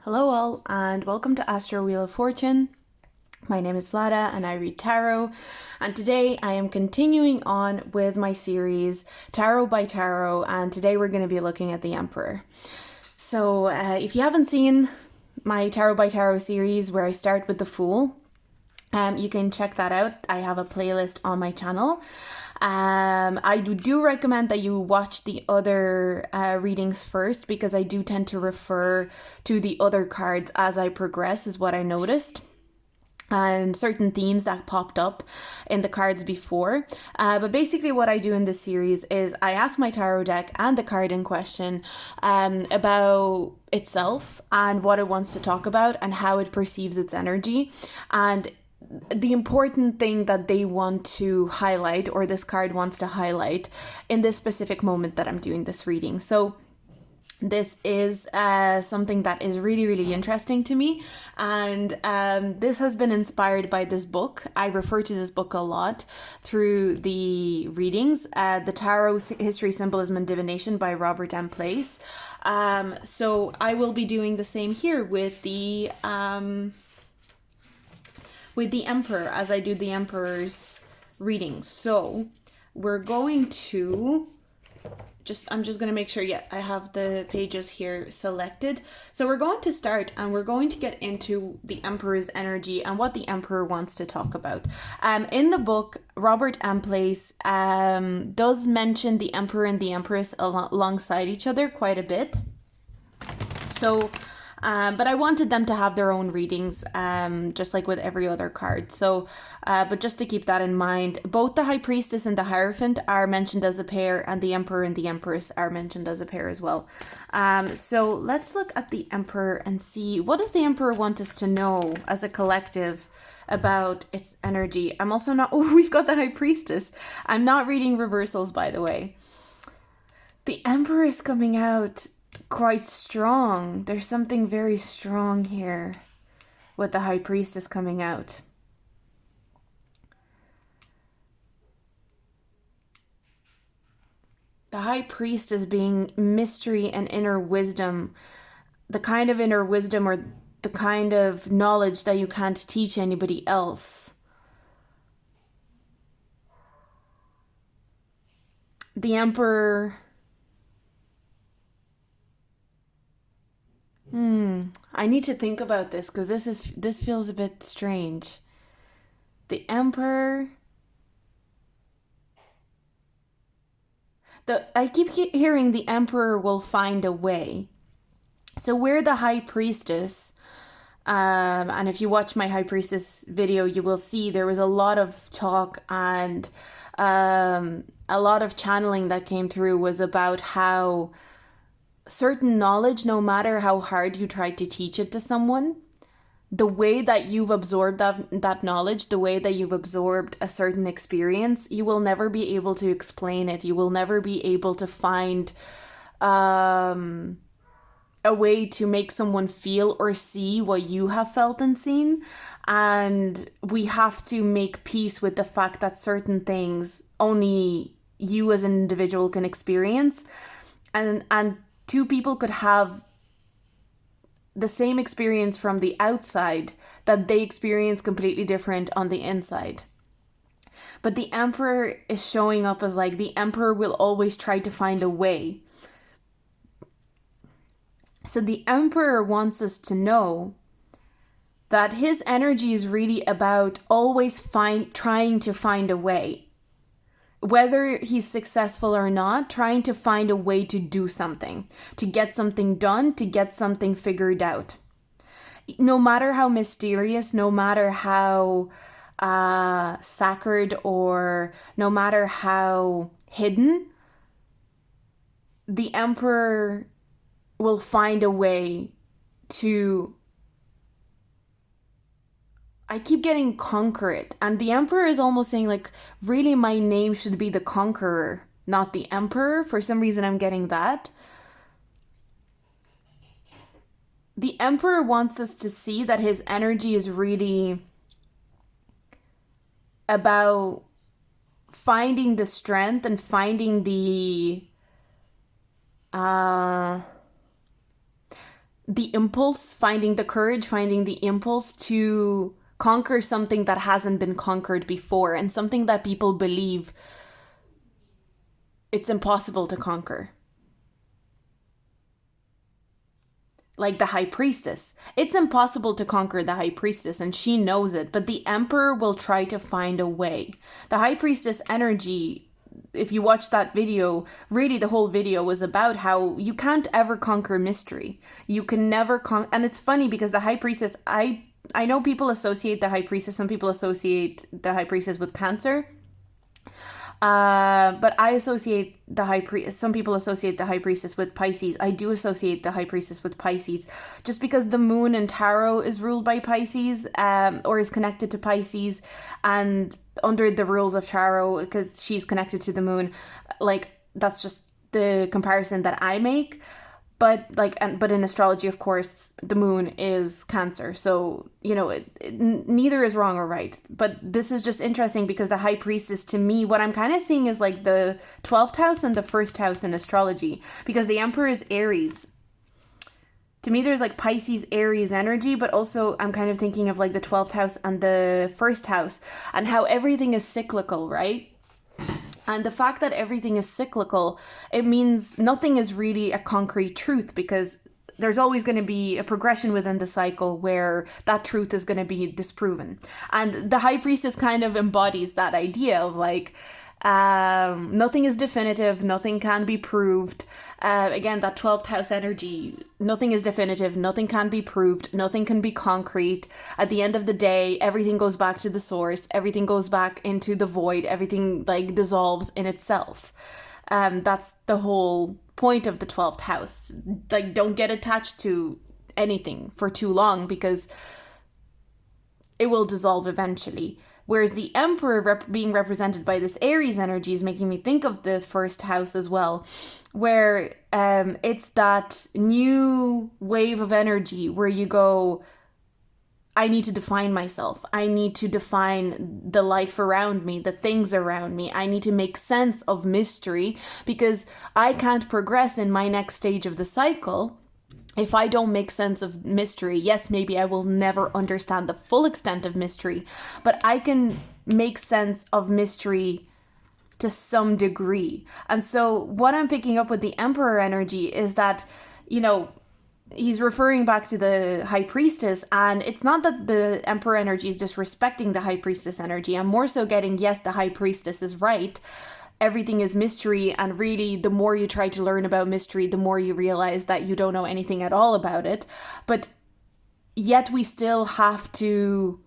Hello all and welcome to Astro Wheel of Fortune. My name is Vlada and I read tarot, and today I am continuing on with my series Tarot by Tarot, and today we're going to be looking at the Emperor. So if you haven't seen my Tarot by Tarot series where I start with the Fool, you can check that out. I have a playlist on my channel. I do recommend that you watch the other readings first, because I do tend to refer to the other cards as I progress, is what I noticed, and certain themes that popped up in the cards before. But basically what I do in this series is I ask my tarot deck and the card in question about itself and what it wants to talk about and how it perceives its energy, and the important thing that they want to highlight, or this card wants to highlight, in this specific moment that I'm doing this reading. So this is something that is really, really interesting to me, and this has been inspired by this book. I refer to this book a lot through the readings, The Tarot History, Symbolism, and Divination by Robert M. Place. So I will be doing the same here with the Emperor, as I do the Emperor's reading. So we're going to I'm just going to make sure, I have the pages here selected. So we're going to start and we're going to get into the Emperor's energy and what the Emperor wants to talk about. In the book, Robert M. Place does mention the Emperor and the Empress alongside each other quite a bit. So but I wanted them to have their own readings, just like with every other card. So, but just to keep that in mind, both the High Priestess and the Hierophant are mentioned as a pair, and the Emperor and the Empress are mentioned as a pair as well. So let's look at the Emperor and see, what does the Emperor want us to know as a collective about its energy? I'm also not, we've got the High Priestess. I'm not reading reversals, by the way. The Emperor is coming out quite strong. There's something very strong here with the High Priestess coming out. The High Priestess being mystery and inner wisdom, the kind of inner wisdom or the kind of knowledge that you can't teach anybody else. The Emperor, I need to think about this, because this feels a bit strange. The Emperor, I keep hearing the Emperor will find a way. So we're the High Priestess, and if you watch my High Priestess video, you will see there was a lot of talk and a lot of channeling that came through was about how certain knowledge, no matter how hard you try to teach it to someone, the way that you've absorbed that knowledge, the way that you've absorbed a certain experience, you will never be able to explain it. You will never be able to find a way to make someone feel or see what you have felt and seen. And we have to make peace with the fact that certain things only you as an individual can experience. And two people could have the same experience from the outside that they experience completely different on the inside. But the Emperor is showing up as like, the Emperor will always try to find a way. So the Emperor wants us to know that his energy is really about always trying to find a way. Whether he's successful or not, trying to find a way to do something, to get something done, to get something figured out. No matter how mysterious, no matter how sacred, or no matter how hidden, the Emperor will find a way to, I keep getting conquer it. And the Emperor is almost saying, like, really my name should be the Conqueror, not the Emperor. For some reason I'm getting that. The Emperor wants us to see that his energy is really about finding the strength and finding the the impulse, finding the courage, finding the impulse to conquer something that hasn't been conquered before, and something that people believe it's impossible to conquer. Like the high priestess. It's impossible to conquer the high priestess, and she knows it, but the emperor will try to find a way. The high priestess energy, if you watch that video, really the whole video was about how you can't ever conquer mystery. You can never and it's funny because the high priestess, I know people associate the high priestess, some people associate the high priestess with Cancer. But I associate the high priestess, some people associate the high priestess with Pisces. I do associate the high priestess with Pisces just because the moon in tarot is ruled by Pisces, or is connected to Pisces, and under the rules of tarot, because she's connected to the moon, like that's just the comparison that I make. But but in astrology, of course, the moon is Cancer. So, neither is wrong or right. But this is just interesting because the high priestess, to me, what I'm kind of seeing is like the 12th house and the first house in astrology, because the emperor is Aries. To me, there's like Pisces, Aries energy, but also I'm kind of thinking of like the 12th house and the first house and how everything is cyclical, right? And the fact that everything is cyclical, it means nothing is really a concrete truth, because there's always going to be a progression within the cycle where that truth is going to be disproven. And the high priestess kind of embodies that idea of like, nothing is definitive, nothing can be proved. Again, that 12th house energy, nothing is definitive, nothing can be proved, nothing can be concrete. At the end of the day, everything goes back to the source, everything goes back into the void, everything like dissolves in itself. That's the whole point of the 12th house. Like, don't get attached to anything for too long, because it will dissolve eventually. Whereas the emperor being represented by this Aries energy is making me think of the first house as well, where it's that new wave of energy where you go, I need to define myself. I need to define the life around me, the things around me. I need to make sense of mystery, because I can't progress in my next stage of the cycle if I don't make sense of mystery. Yes, maybe I will never understand the full extent of mystery, but I can make sense of mystery to some degree. And so what I'm picking up with the emperor energy is that, he's referring back to the high priestess, and it's not that the emperor energy is disrespecting the high priestess energy. I'm more so getting, yes, the high priestess is right. Everything is mystery, and really the more you try to learn about mystery, the more you realize that you don't know anything at all about it. But yet we still have to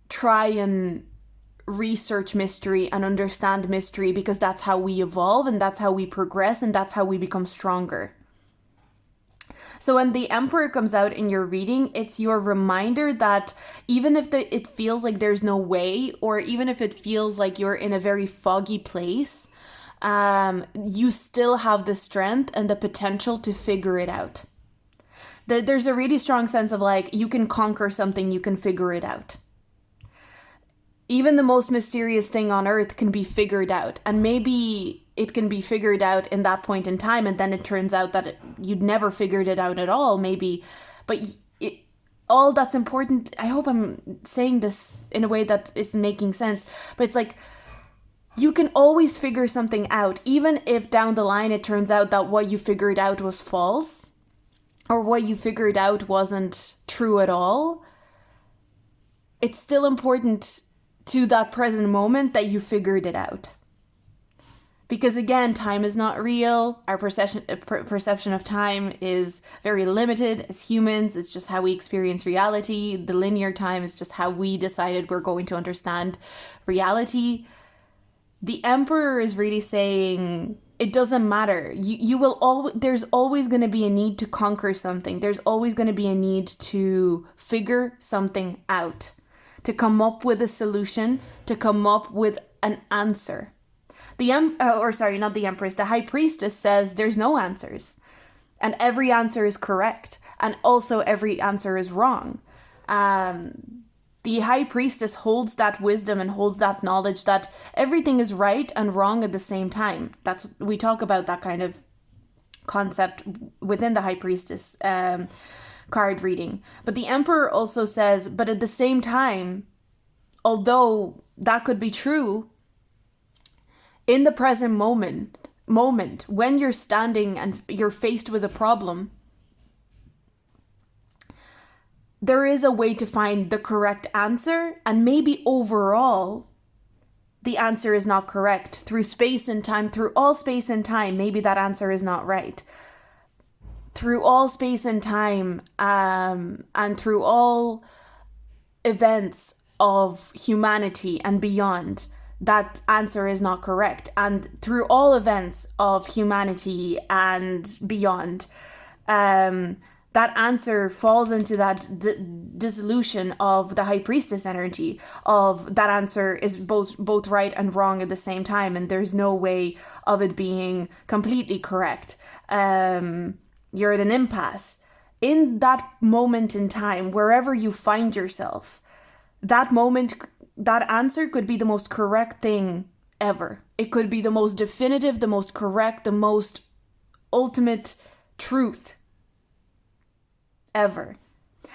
try and research mystery and understand mystery, because that's how we evolve, and that's how we progress, and that's how we become stronger. So when the emperor comes out in your reading, it's your reminder that even if it feels like there's no way, or even if it feels like you're in a very foggy place, you still have the strength and the potential to figure it out. There's a really strong sense of like, you can conquer something, you can figure it out. Even the most mysterious thing on earth can be figured out, and maybe it can be figured out in that point in time, and then it turns out that you'd never figured it out at all, maybe. But all that's important, I hope I'm saying this in a way that is making sense, but it's like, you can always figure something out, even if down the line it turns out that what you figured out was false, or what you figured out wasn't true at all. It's still important to that present moment that you figured it out. Because again, time is not real. Our perception of time is very limited as humans. It's just how we experience reality. The linear time is just how we decided we're going to understand reality. The emperor is really saying, it doesn't matter. There's always going to be a need to conquer something. There's always going to be a need to figure something out, to come up with a solution, to come up with an answer. The high priestess says there's no answers, and every answer is correct, and also every answer is wrong. The high priestess holds that wisdom and holds that knowledge that everything is right and wrong at the same time. We talk about that kind of concept within the High Priestess card reading. But the Emperor also says, but at the same time, although that could be true, in the present moment, when you're standing and you're faced with a problem, there is a way to find the correct answer, and maybe overall the answer is not correct. Through space and time, through all space and time, maybe that answer is not right. Through all space and time, and through all events of humanity and beyond, that answer is not correct. And through all events of humanity and beyond, that answer falls into that dissolution of the High Priestess energy, of that answer is both right and wrong at the same time, and there's no way of it being completely correct. You're at an impasse. In that moment in time, wherever you find yourself, that moment, that answer could be the most correct thing ever. It could be the most definitive, the most correct, the most ultimate truth ever.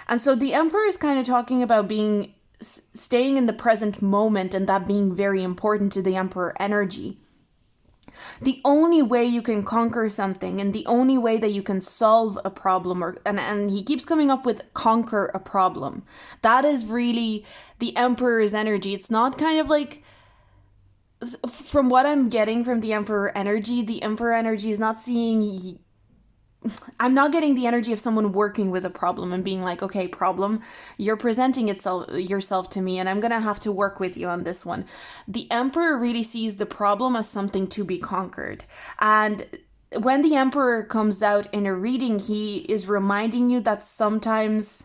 And so the Emperor is kind of talking about staying in the present moment, and that being very important to the Emperor energy. The only way you can conquer something, and the only way that you can solve a problem, and he keeps coming up with conquer a problem. That is really the Emperor's energy. It's not kind of like, from what I'm getting from the Emperor energy is not seeing, I'm not getting the energy of someone working with a problem and being like, okay, problem, you're presenting yourself to me and I'm going to have to work with you on this one. The Emperor really sees the problem as something to be conquered. And when the Emperor comes out in a reading, he is reminding you that sometimes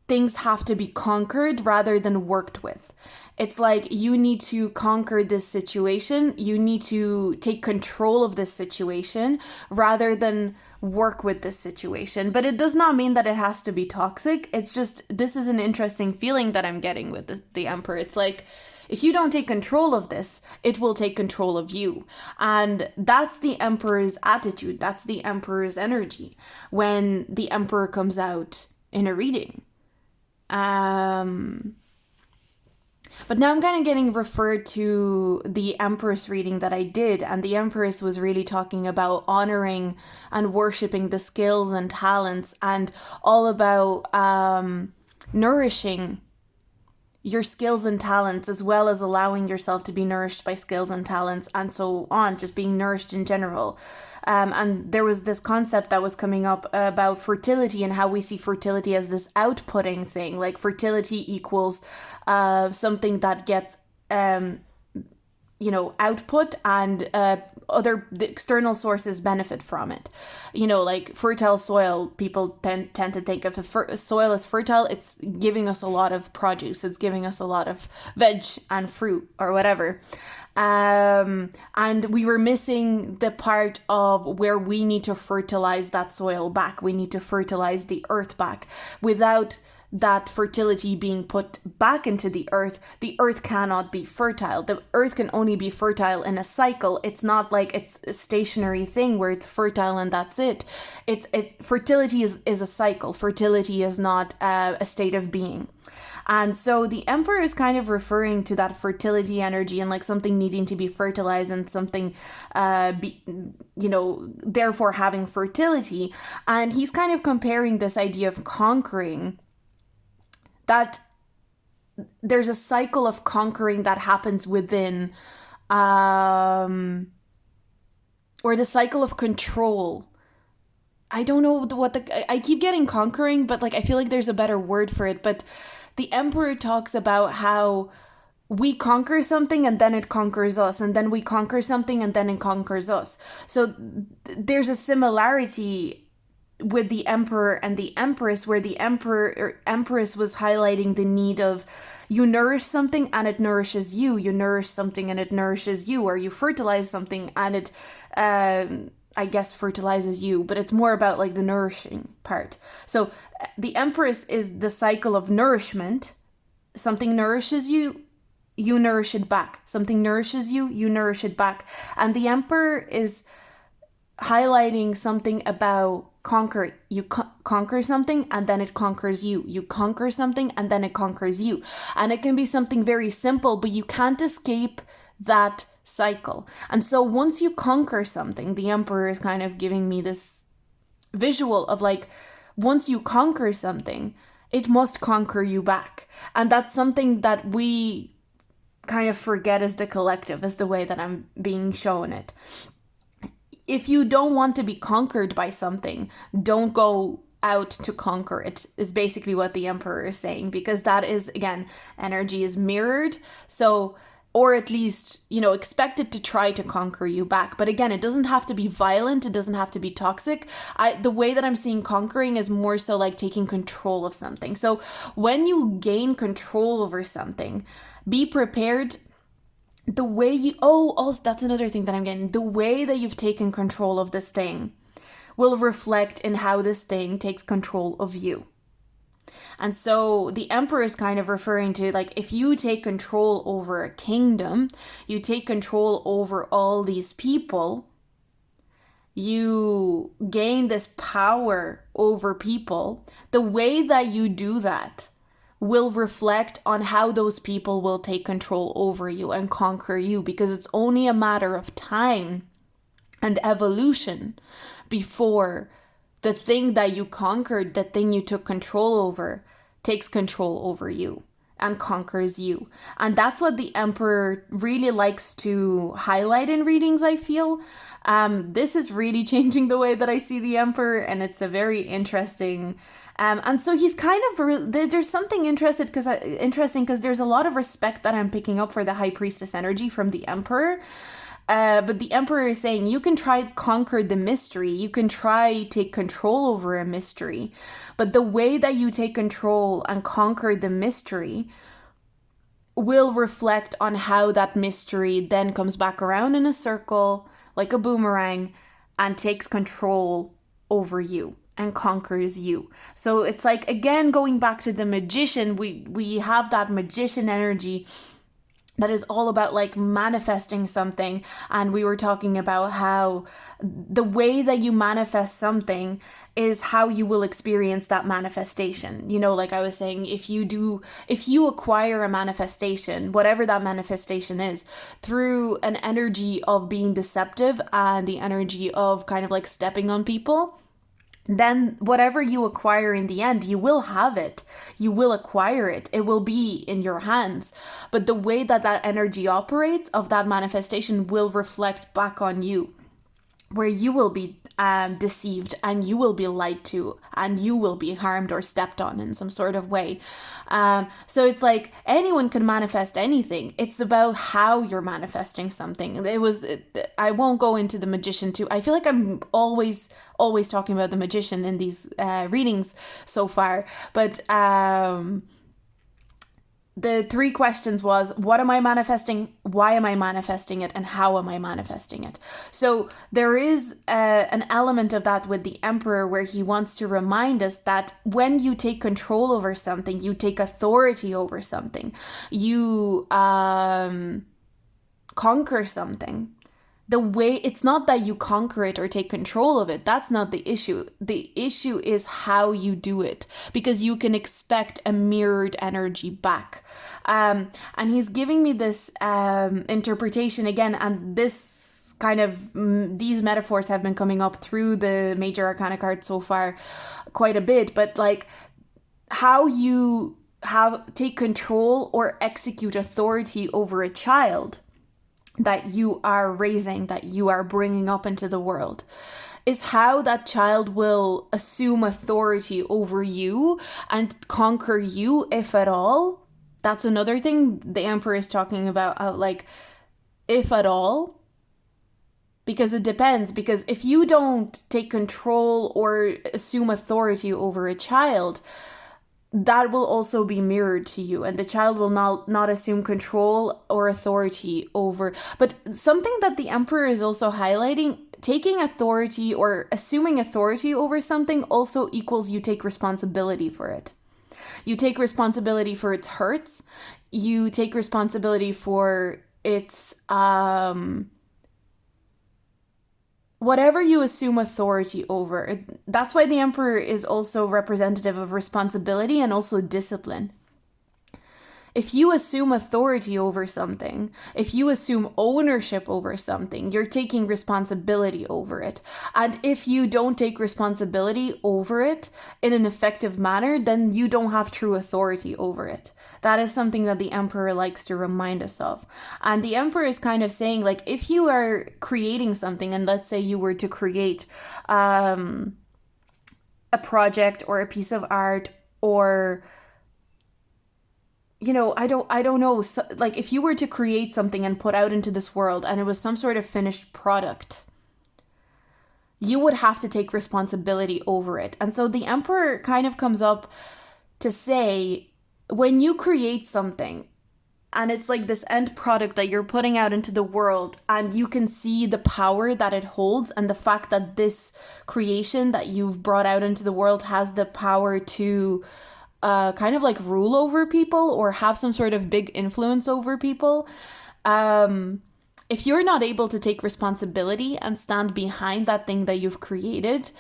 things have to be conquered rather than worked with. It's like, you need to conquer this situation. You need to take control of this situation rather than work with this situation. But it does not mean that it has to be toxic. It's just, this is an interesting feeling that I'm getting with the Emperor. It's like, if you don't take control of this, it will take control of you. And that's the Emperor's attitude. That's the Emperor's energy when the Emperor comes out in a reading. But now I'm kind of getting referred to the Empress reading that I did, and the Empress was really talking about honoring and worshipping the skills and talents, and all about nourishing your skills and talents, as well as allowing yourself to be nourished by skills and talents, and so on, just being nourished in general. And there was this concept that was coming up about fertility, and how we see fertility as this outputting thing, like fertility equals something that gets output, and other external sources benefit from it. Like fertile soil, people tend to think if a soil is fertile, it's giving us a lot of produce, it's giving us a lot of veg and fruit or whatever. And we were missing the part of where we need to fertilize that soil back. We need to fertilize the earth back. Without that fertility being put back into the earth cannot be fertile. The earth can only be fertile in a cycle. It's not like it's a stationary thing where it's fertile and that's it. Fertility is a cycle. Fertility is not a state of being. And so the Emperor is kind of referring to that fertility energy and like something needing to be fertilized and something, therefore having fertility. And he's kind of comparing this idea of conquering, that there's a cycle of conquering that happens within, or the cycle of control. I don't know I keep getting conquering, but like I feel like there's a better word for it. But the Emperor talks about how we conquer something and then it conquers us, and then we conquer something and then it conquers us. So there's a similarity with the Emperor and the Empress, where the Empress was highlighting the need of, you nourish something and it nourishes you. You nourish something and it nourishes you. Or you fertilize something and it, I guess, fertilizes you. But it's more about like the nourishing part. So the Empress is the cycle of nourishment. Something nourishes you, you nourish it back. Something nourishes you, you nourish it back. And the Emperor is highlighting something about conquer. You conquer something and then it conquers you. You conquer something and then it conquers you. And it can be something very simple, but you can't escape that cycle. And so once you conquer something, the Emperor is kind of giving me this visual of like, once you conquer something, it must conquer you back. And that's something that we kind of forget as the collective, as the way that I'm being shown it. If you don't want to be conquered by something, don't go out to conquer it, is basically what the Emperor is saying, because that is, again, energy is mirrored. So, or at least, expect it to try to conquer you back. But again, it doesn't have to be violent. It doesn't have to be toxic. The way that I'm seeing conquering is more so like taking control of something. So when you gain control over something, be prepared. The way you, that's another thing that I'm getting. The way that you've taken control of this thing will reflect in how this thing takes control of you. And so the Emperor is kind of referring to, like, if you take control over a kingdom, you take control over all these people, you gain this power over people. The way that you do that will reflect on how those people will take control over you and conquer you, because it's only a matter of time and evolution before the thing that you conquered, the thing you took control over, takes control over you and conquers you. And that's what the Emperor really likes to highlight in readings, I feel. This is really changing the way that I see the Emperor, and it's a very interesting. And so he's kind of, there's something interesting because there's a lot of respect that I'm picking up for the High Priestess energy from the Emperor. But the Emperor is saying you can try to conquer the mystery. You can try take control over a mystery. But the way that you take control and conquer the mystery will reflect on how that mystery then comes back around in a circle, like a boomerang, and takes control over you and conquers you. So it's like, again, going back to the magician, we have that magician energy that is all about like manifesting something. And we were talking about how the way that you manifest something is how you will experience that manifestation. Like I was saying, if you acquire a manifestation, whatever that manifestation is, through an energy of being deceptive and the energy of kind of like stepping on people, then whatever you acquire in the end, you will have it. You will acquire it. It will be in your hands. But the way that that energy operates of that manifestation will reflect back on you, where you will be deceived and you will be lied to and you will be harmed or stepped on in some sort of way. So it's like anyone can manifest anything. It's about how you're manifesting something. I won't go into the magician too. I feel like I'm always talking about the magician in these readings so far. But the 3 questions was, what am I manifesting? Why am I manifesting it? And how am I manifesting it? So there is an element of that with the Emperor where he wants to remind us that when you take control over something, you take authority over something, you conquer something. The way, it's not that you conquer it or take control of it. That's not the issue. The issue is how you do it, because you can expect a mirrored energy back. And he's giving me this interpretation again, and this kind of, these metaphors have been coming up through the Major Arcana cards so far quite a bit, but like how you take control or execute authority over a child that you are raising, that you are bringing up into the world, is how that child will assume authority over you and conquer you, if at all. That's another thing the Emperor is talking about, like, if at all. Because it depends. Because if you don't take control or assume authority over a child, that will also be mirrored to you, and the child will not assume control or authority over. But something that the Emperor is also highlighting, taking authority or assuming authority over something also equals you take responsibility for it. You take responsibility for its hurts. You take responsibility for its whatever you assume authority over, that's why the emperor is also representative of responsibility and also discipline. If you assume authority over something, if you assume ownership over something, you're taking responsibility over it. And if you don't take responsibility over it in an effective manner, then you don't have true authority over it. That is something that the emperor likes to remind us of. And the emperor is kind of saying, like, if you are creating something, and let's say you were to create a project or a piece of art, or I don't know, so, like, if you were to create something and put out into this world and it was some sort of finished product, you would have to take responsibility over it. And so the emperor kind of comes up to say, when you create something and it's like this end product that you're putting out into the world, and you can see the power that it holds, and the fact that this creation that you've brought out into the world has the power to kind of like rule over people or have some sort of big influence over people. If you're not able to take responsibility and stand behind that thing that you've created,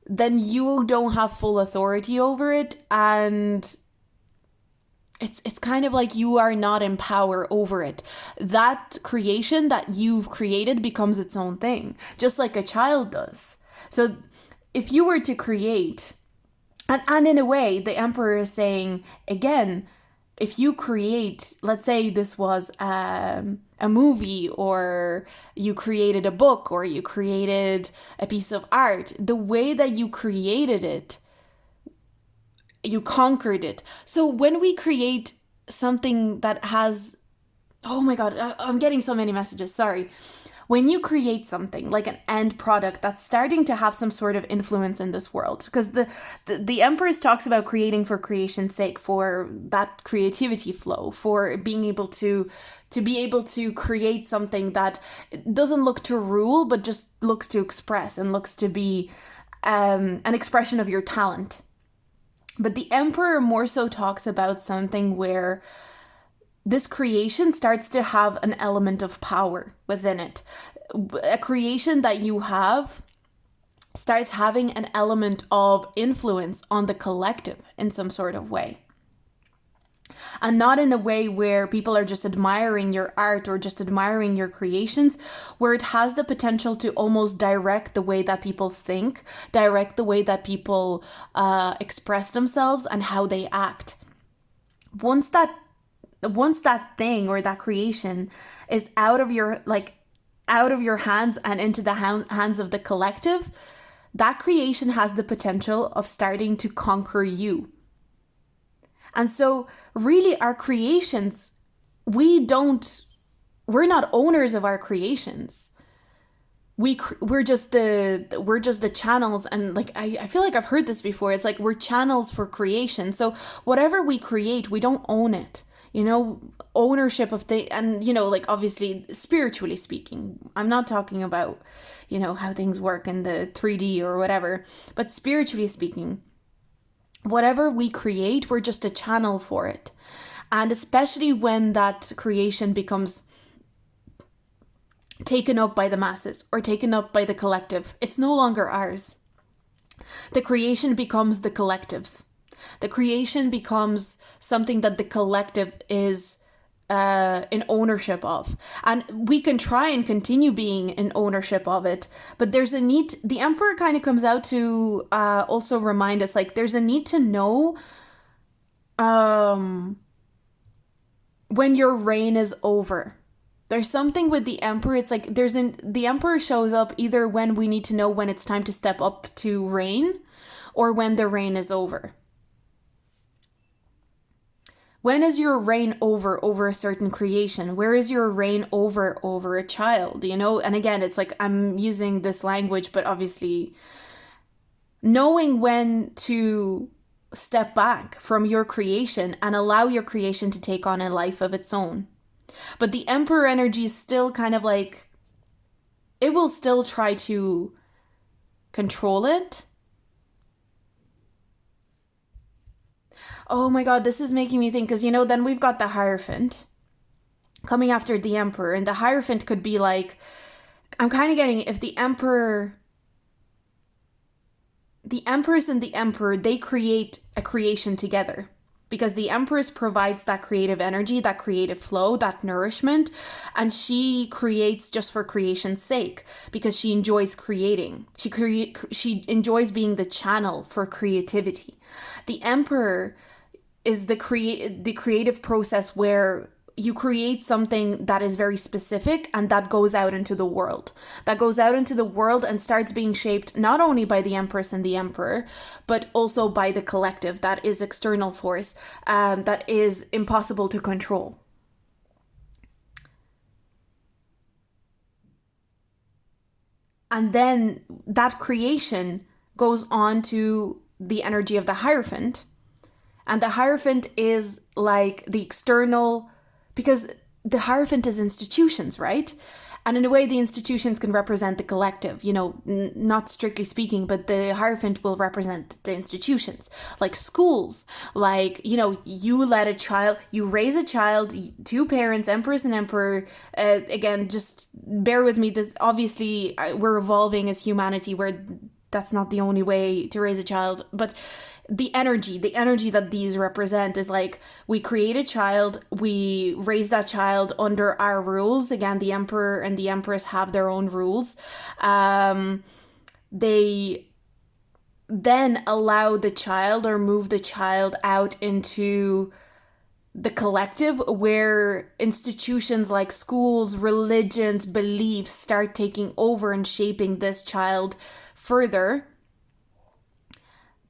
then you don't have full authority over it, and it's kind of like you are not in power over it. That creation that you've created becomes its own thing, just like a child does. So if you were to create, and in a way, the emperor is saying, again, if you create, let's say this was a movie, or you created a book, or you created a piece of art, the way that you created it, you conquered it. So when we create something that has, oh my God, I'm getting so many messages, sorry. When you create something like an end product that's starting to have some sort of influence in this world, because the Empress talks about creating for creation's sake, for that creativity flow, for being able to be able to create something that doesn't look to rule, but just looks to express and looks to be an expression of your talent. But the Emperor more so talks about something where this creation starts to have an element of power within it. A creation that you have starts having an element of influence on the collective in some sort of way. And not in a way where people are just admiring your art or just admiring your creations, where it has the potential to almost direct the way that people think, direct the way that people express themselves and how they act. Once that thing or that creation is out of your hands and into the hands of the collective, that creation has the potential of starting to conquer you. And so really our creations, we're not owners of our creations. We're just the channels, and like I feel like I've heard this before. It's like we're channels for creation. So whatever we create, we don't own it. Ownership of and like obviously spiritually speaking, I'm not talking about how things work in the 3D or whatever, but spiritually speaking, whatever we create, we're just a channel for it. And especially when that creation becomes taken up by the masses or taken up by the collective, it's no longer ours. The creation becomes the collective's. The creation becomes something that the collective is in ownership of. And we can try and continue being in ownership of it, but there's a need. The Emperor kind of comes out to also remind us, like, there's a need to know when your reign is over. There's something with the Emperor. It's like the Emperor shows up either when we need to know when it's time to step up to reign, or when the reign is over. When is your reign over a certain creation? Where is your reign over a child? And again, it's like I'm using this language, but obviously knowing when to step back from your creation and allow your creation to take on a life of its own. But the Emperor energy is still kind of like, it will still try to control it. Oh my God, this is making me think, because then we've got the hierophant coming after the Emperor, and the hierophant could be like I'm kind of getting if the Empress and the Emperor, they create a creation together. Because the Empress provides that creative energy, that creative flow, that nourishment, and she creates just for creation's sake because she enjoys creating. She enjoys being the channel for creativity. The Emperor is the creative process where you create something that is very specific and that goes out into the world. That goes out into the world and starts being shaped not only by the Empress and the Emperor, but also by the collective that is external force, that is impossible to control. And then that creation goes on to the energy of the hierophant. And the hierophant is like the external, because the hierophant is institutions, right? And in a way, the institutions can represent the collective, not strictly speaking, but the hierophant will represent the institutions, like schools, like, you raise a child, two parents, Empress and Emperor. Again, just bear with me. This, obviously, we're evolving as humanity where that's not the only way to raise a child, but the energy that these represent is like, we create a child, we raise that child under our rules. Again, the Emperor and the Empress have their own rules. They then allow the child or move the child out into the collective, where institutions like schools, religions, beliefs start taking over and shaping this child further.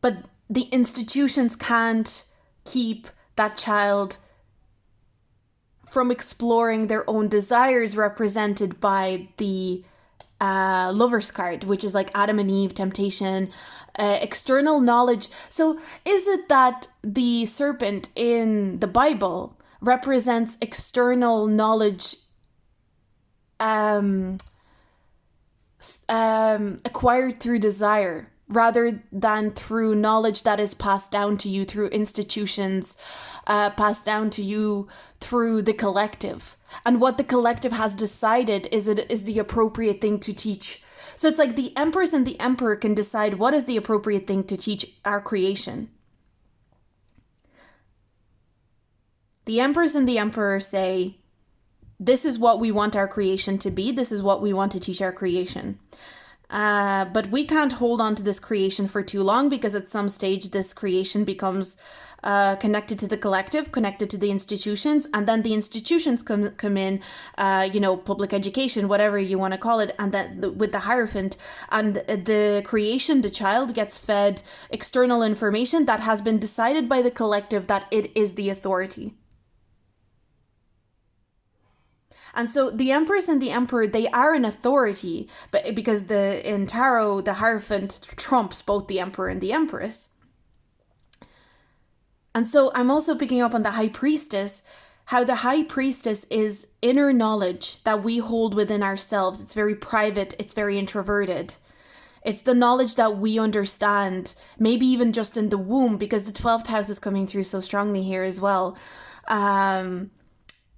But the institutions can't keep that child from exploring their own desires, represented by the Lover's card, which is like Adam and Eve, temptation, external knowledge. So is it that the serpent in the Bible represents external knowledge acquired through desire, rather than through knowledge that is passed down to you through institutions, passed down to you through the collective? And what the collective has decided is the appropriate thing to teach. So it's like the Empress and the Emperor can decide what is the appropriate thing to teach our creation. The Empress and the Emperor say, this is what we want our creation to be. This is what we want to teach our creation. But we can't hold on to this creation for too long, because at some stage this creation becomes connected to the collective, connected to the institutions, and then the institutions come in, public education, whatever you want to call it, and then with the hierophant, and the creation, the child gets fed external information that has been decided by the collective that it is the authority. And so the Empress and the Emperor, they are an authority, but because in tarot, the hierophant trumps both the Emperor and the Empress. And so I'm also picking up on the High Priestess, how the High Priestess is inner knowledge that we hold within ourselves. It's very private, it's very introverted. It's the knowledge that we understand, maybe even just in the womb, because the 12th house is coming through so strongly here as well.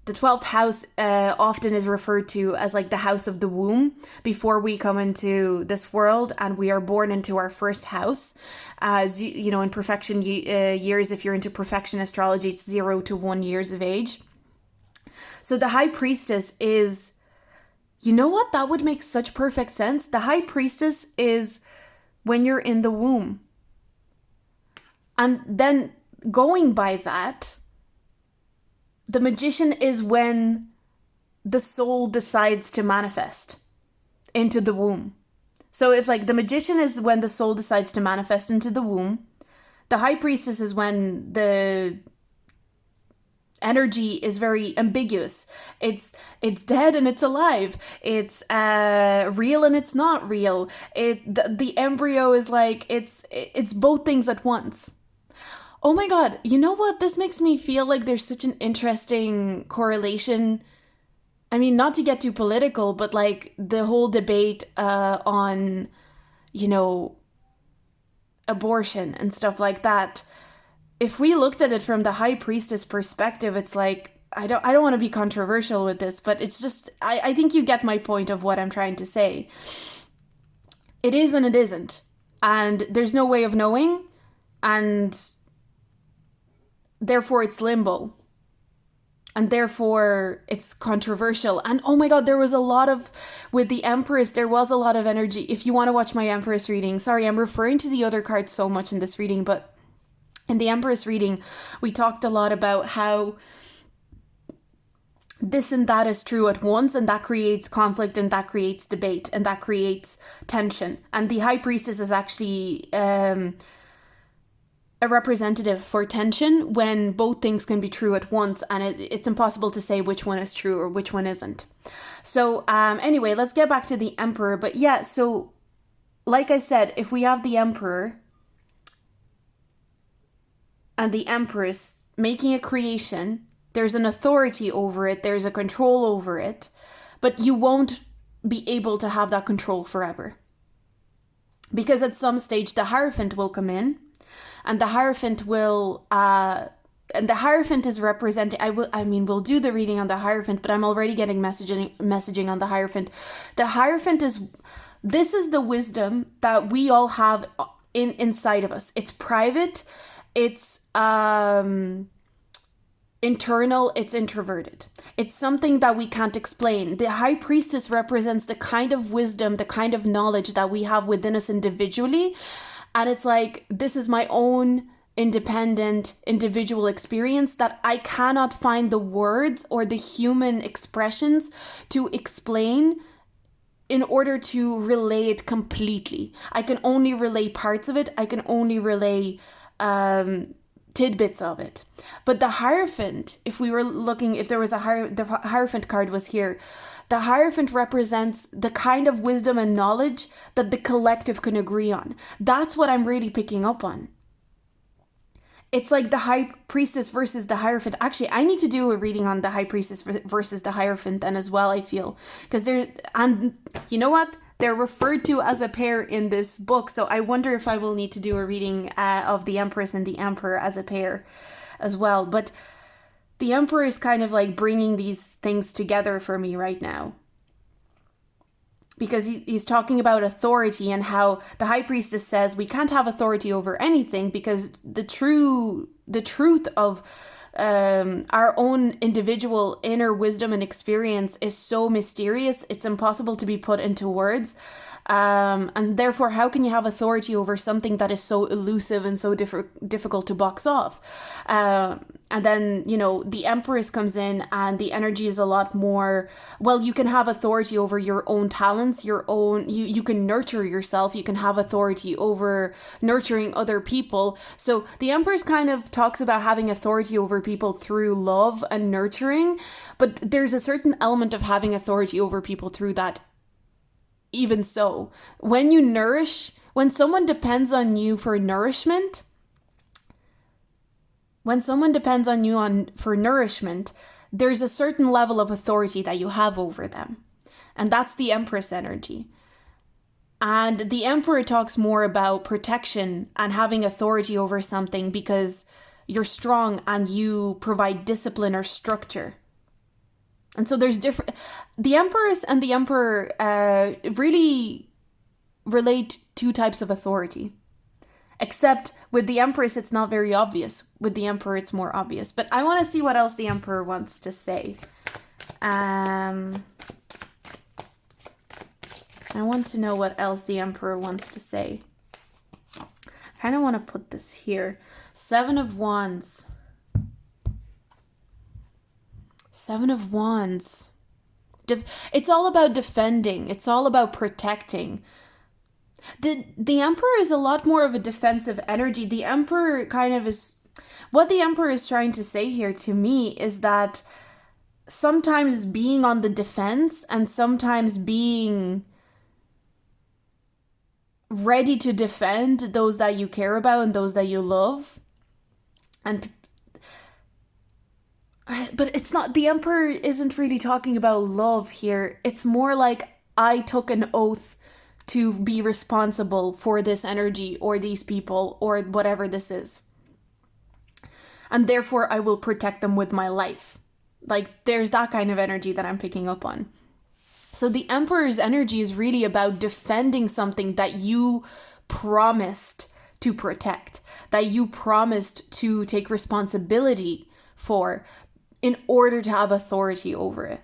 The 12th house often is referred to as like the house of the womb, before we come into this world and we are born into our first house. As in perfection years, if you're into perfection astrology, it's 0 to 1 years of age. So the High Priestess is, what? That would make such perfect sense. The High Priestess is when you're in the womb. And then going by that, the Magician is when the soul decides to manifest into the womb. So if like the Magician is when the soul decides to manifest into the womb, the High Priestess is when the energy is very ambiguous. It's dead and it's alive. It's real and it's not real. The embryo is like, it's both things at once. Oh my God, you know what? This makes me feel like there's such an interesting correlation. I mean, not to get too political, but like the whole debate on, abortion and stuff like that. If we looked at it from the High Priestess perspective, it's like, I don't want to be controversial with this, but it's just, I think you get my point of what I'm trying to say. It is and it isn't. And there's no way of knowing. And therefore it's limbo. And therefore it's controversial. And oh my God, there was a lot of, with the Empress, there was a lot of energy. If you want to watch my Empress reading, sorry, I'm referring to the other cards so much in this reading, but in the Empress reading, we talked a lot about how this and that is true at once, and that creates conflict, and that creates debate, and that creates tension. And the High Priestess is actually a representative for tension when both things can be true at once, and it's impossible to say which one is true or which one isn't. So anyway, let's get back to the Emperor. But yeah, so like I said, if we have the Emperor and the Empress making a creation, there's an authority over it, there's a control over it, but you won't be able to have that control forever. Because at some stage the Hierophant will come in, and the Hierophant will, and the Hierophant is representing, we'll do the reading on the Hierophant, but I'm already getting messaging on the Hierophant. The Hierophant this is the wisdom that we all have inside of us. It's private, it's internal, it's introverted. It's something that we can't explain. The High Priestess represents the kind of wisdom, the kind of knowledge that we have within us individually. And it's like, this is my own independent, individual experience that I cannot find the words or the human expressions to explain in order to relay it completely. I can only relay parts of it. I can only relay tidbits of it. But the Hierophant, if we were looking, if there was the Hierophant card was here, the Hierophant represents the kind of wisdom and knowledge that the collective can agree on. That's what I'm really picking up on. It's like the High Priestess versus the Hierophant. Actually, I need to do a reading on the High Priestess versus the Hierophant then as well, I feel. Because and you know what? They're referred to as a pair in this book. So I wonder if I will need to do a reading of the Empress and the Emperor as a pair as well. But the Emperor is kind of like bringing these things together for me right now. Because he's talking about authority and how the High Priestess says we can't have authority over anything because the truth of our own individual inner wisdom and experience is so mysterious, it's impossible to be put into words. And therefore, how can you have authority over something that is so elusive and so difficult to box off? And then, the Empress comes in and the energy is a lot more, well, you can have authority over your own talents, you can nurture yourself, you can have authority over nurturing other people. So the Empress kind of talks about having authority over people through love and nurturing, but there's a certain element of having authority over people through that. Even so, when someone depends on you for nourishment, for nourishment, there's a certain level of authority that you have over them. And that's the Empress energy. And the Emperor talks more about protection and having authority over something because you're strong and you provide discipline or structure. And so there's the Empress and the Emperor really relate two types of authority. Except with the Empress, it's not very obvious. With the Emperor, it's more obvious. But I want to see what else the Emperor wants to say. I want to know what else the Emperor wants to say. I kind of want to put this here. 7 of Wands. 7 of Wands. It's all about defending. It's all about protecting. The Emperor is a lot more of a defensive energy. The Emperor kind of is... What the Emperor is trying to say here to me is that sometimes being on the defense and sometimes being ready to defend those that you care about and those that you love. But it's not, the Emperor isn't really talking about love here. It's more like I took an oath to be responsible for this energy or these people or whatever this is. And therefore I will protect them with my life. Like there's that kind of energy that I'm picking up on. So the Emperor's energy is really about defending something that you promised to protect, that you promised to take responsibility for in order to have authority over it.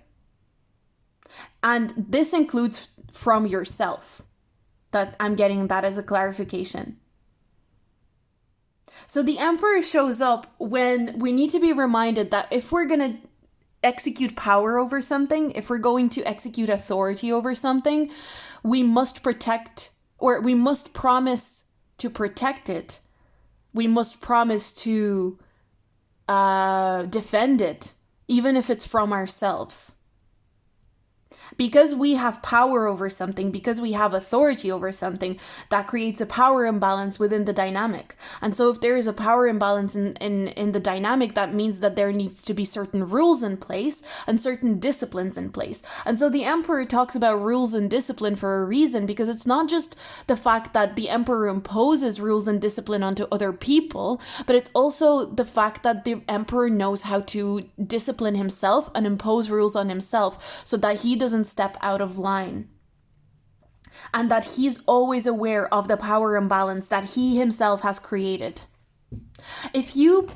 And this includes from yourself. That I'm getting that as a clarification. So the Emperor shows up when we need to be reminded that if we're going to execute power over something, if we're going to execute authority over something, we must protect, or we must promise to protect it. We must promise to defend it, even if it's from ourselves. Because we have power over something, because we have authority over something, that creates a power imbalance within the dynamic. And so if there is a power imbalance in the dynamic, that means that there needs to be certain rules in place and certain disciplines in place. And so the Emperor talks about rules and discipline for a reason, because it's not just the fact that the Emperor imposes rules and discipline onto other people, but it's also the fact that the Emperor knows how to discipline himself and impose rules on himself so that he doesn't step out of line, and that he's always aware of the power imbalance that he himself has created. So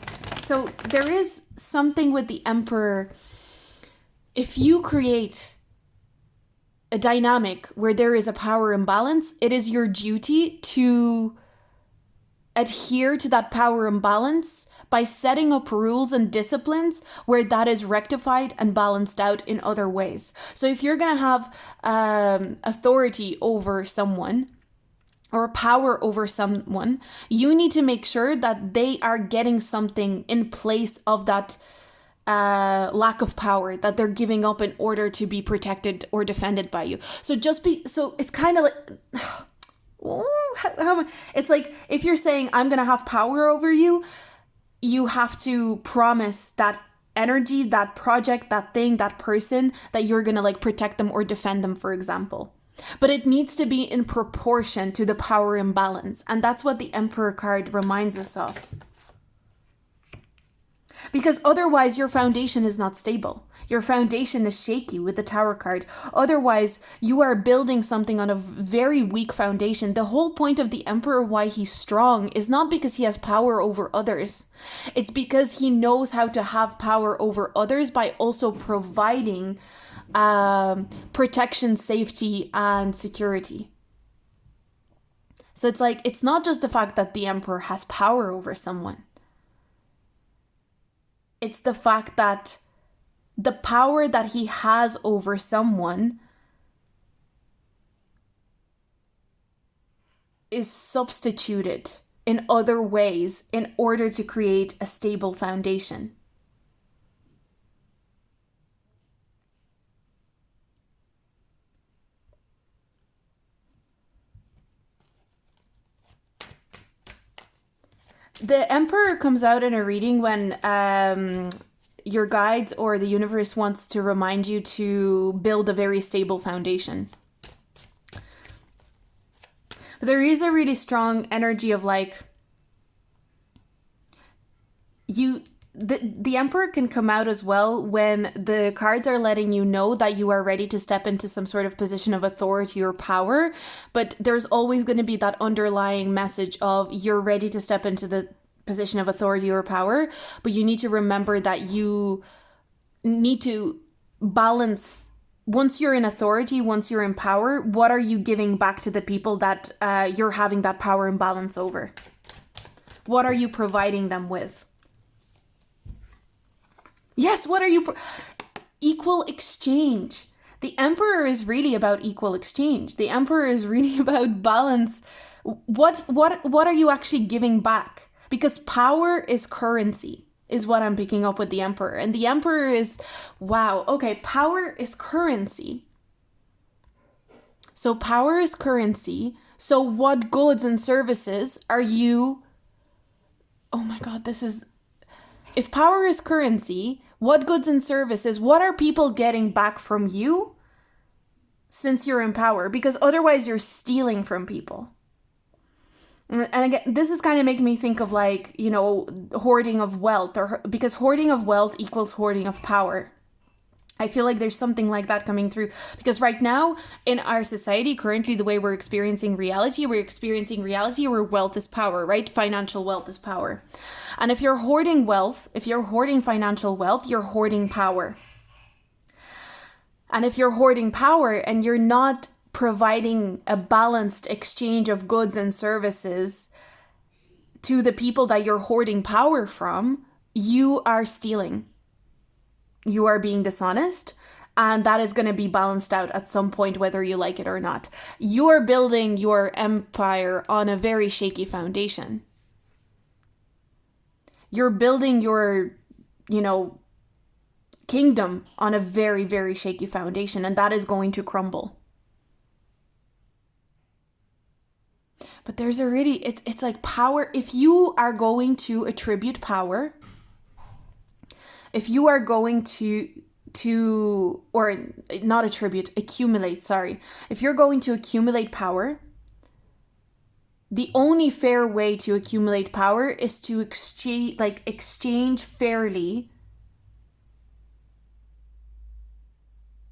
there is something with the Emperor. If you create a dynamic where there is a power imbalance, it is your duty to adhere to that power imbalance by setting up rules and disciplines where that is rectified and balanced out in other ways. So if you're going to have authority over someone or power over someone, you need to make sure that they are getting something in place of that lack of power that they're giving up in order to be protected or defended by you. So it's kind of like... It's like if you're saying I'm going to have power over you, you have to promise that energy, that project, that thing, that person, that you're going to like protect them or defend them, for example. But it needs to be in proportion to the power imbalance. And that's what the Emperor card reminds us of. Because otherwise your foundation is not stable. Your foundation is shaky with the Tower card. Otherwise, you are building something on a very weak foundation. The whole point of the Emperor, why he's strong, is not because he has power over others. It's because he knows how to have power over others by also providing protection, safety, and security. So it's like, it's not just the fact that the Emperor has power over someone. It's the fact that the power that he has over someone is substituted in other ways in order to create a stable foundation. The Emperor comes out in a reading when your guides or the universe wants to remind you to build a very stable foundation. But there is a really strong energy of like, the Emperor can come out as well when the cards are letting you know that you are ready to step into some sort of position of authority or power, but there's always going to be that underlying message of you're ready to step into the position of authority or power, but you need to remember that you need to balance. Once you're in authority, once you're in power, what are you giving back to the people that you're having that power imbalance over? What are you providing them with? Yes, what are you... Equal exchange. The Emperor is really about equal exchange. The Emperor is really about balance. What are you actually giving back? Because power is currency, is what I'm picking up with the Emperor. And the Emperor is, wow, okay, power is currency. So power is currency. So what goods and services are you... Oh my God, this is... If power is currency, what goods and services, what are people getting back from you since you're in power? Because otherwise you're stealing from people. And again, this is kind of making me think of like, hoarding of wealth, or because hoarding of wealth equals hoarding of power. I feel like there's something like that coming through, because right now in our society, currently, the way we're experiencing reality where wealth is power, right? Financial wealth is power. And if you're hoarding wealth, if you're hoarding financial wealth, you're hoarding power. And if you're hoarding power and you're not providing a balanced exchange of goods and services to the people that you're hoarding power from, you are stealing. You are being dishonest, and that is going to be balanced out at some point, whether you like it or not. You are building your empire on a very shaky foundation. You're building your, kingdom on a very, very shaky foundation, and that is going to crumble. But there's already, it's like power. If you are going to attribute power, if you are going or not attribute, accumulate, sorry. If you're going to accumulate power, the only fair way to accumulate power is to exchange fairly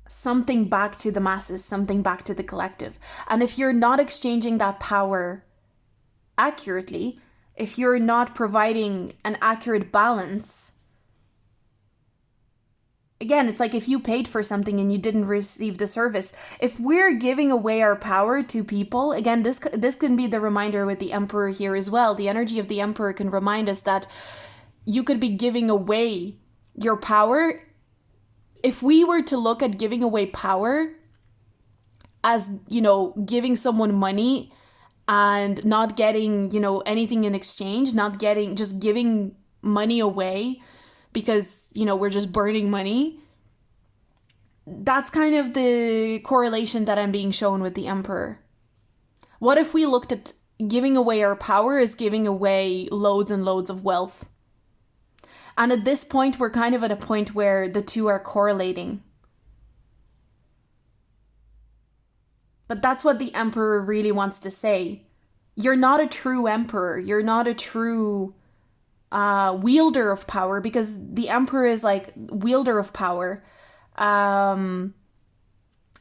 something back to the masses, something back to the collective. And if you're not exchanging that power accurately, if you're not providing an accurate balance, again, it's like if you paid for something and you didn't receive the service. If we're giving away our power to people, again, this can be the reminder with the Emperor here as well. The energy of the Emperor can remind us that you could be giving away your power. If we were to look at giving away power as, giving someone money and not getting, anything in exchange, just giving money away because, we're just burning money. That's kind of the correlation that I'm being shown with the Emperor. What if we looked at giving away our power as giving away loads and loads of wealth? And at this point, we're kind of at a point where the two are correlating. But that's what the Emperor really wants to say. You're not a true emperor. You're not a true wielder of power, because the Emperor is like wielder of power.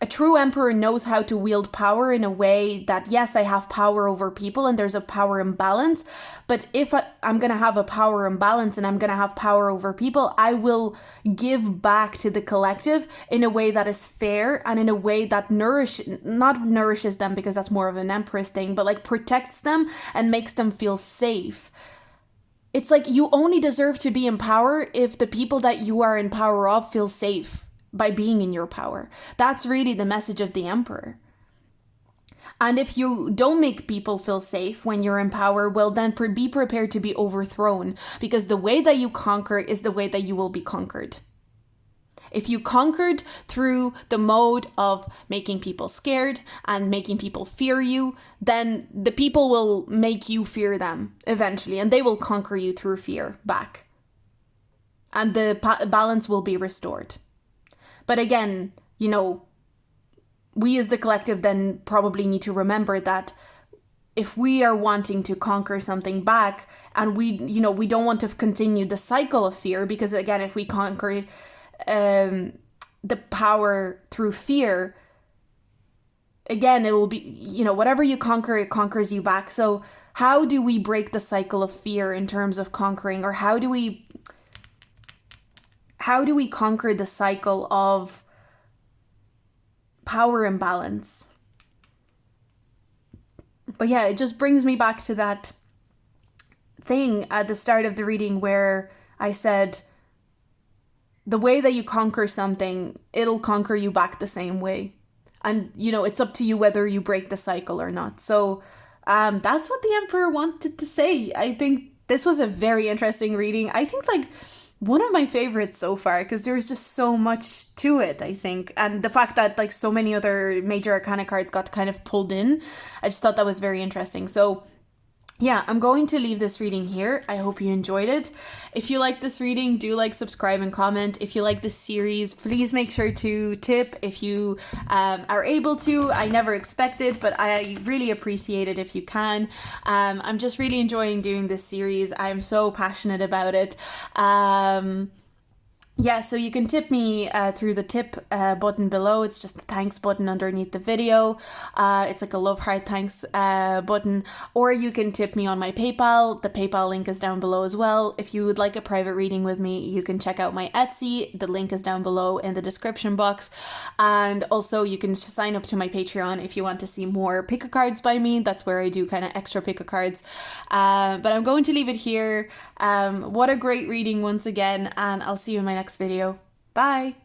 A true emperor knows how to wield power in a way that, yes, I have power over people and there's a power imbalance. But if I'm going to have a power imbalance and I'm going to have power over people, I will give back to the collective in a way that is fair and in a way that not nourishes them, because that's more of an empress thing, but like protects them and makes them feel safe. It's like you only deserve to be in power if the people that you are in power of feel safe by being in your power. That's really the message of the Emperor. And if you don't make people feel safe when you're in power, well, then be prepared to be overthrown, because the way that you conquer is the way that you will be conquered. If you conquered through the mode of making people scared and making people fear you, then the people will make you fear them eventually, and they will conquer you through fear back. And the balance will be restored. But again, we as the collective then probably need to remember that if we are wanting to conquer something back, and we don't want to continue the cycle of fear, because again, if we conquer the power through fear, again, it will be, whatever you conquer, it conquers you back. So how do we break the cycle of fear in terms of conquering, or how do we conquer the cycle of power imbalance? But yeah, it just brings me back to that thing at the start of the reading where I said, the way that you conquer something, it'll conquer you back the same way. And, it's up to you whether you break the cycle or not. So that's what the Emperor wanted to say. I think this was a very interesting reading. I think one of my favorites so far, because there's just so much to it, I think. And the fact that so many other major arcana cards got kind of pulled in, I just thought that was very interesting. So yeah, I'm going to leave this reading here. I hope you enjoyed it. If you like this reading, do subscribe and comment. If you like this series, please make sure to tip if you are able to. I never expected, but I really appreciate it if you can. I'm just really enjoying doing this series. I'm so passionate about it. Yeah, so you can tip me through the tip button below. It's just the thanks button underneath the video. It's like a love heart thanks button. Or you can tip me on my PayPal. The PayPal link is down below as well. If you would like a private reading with me, you can check out my Etsy. The link is down below in the description box. And also you can sign up to my Patreon if you want to see more pick a cards by me. That's where I do kind of extra pick a cards. But I'm going to leave it here. What a great reading once again, and I'll see you in my next video. Bye!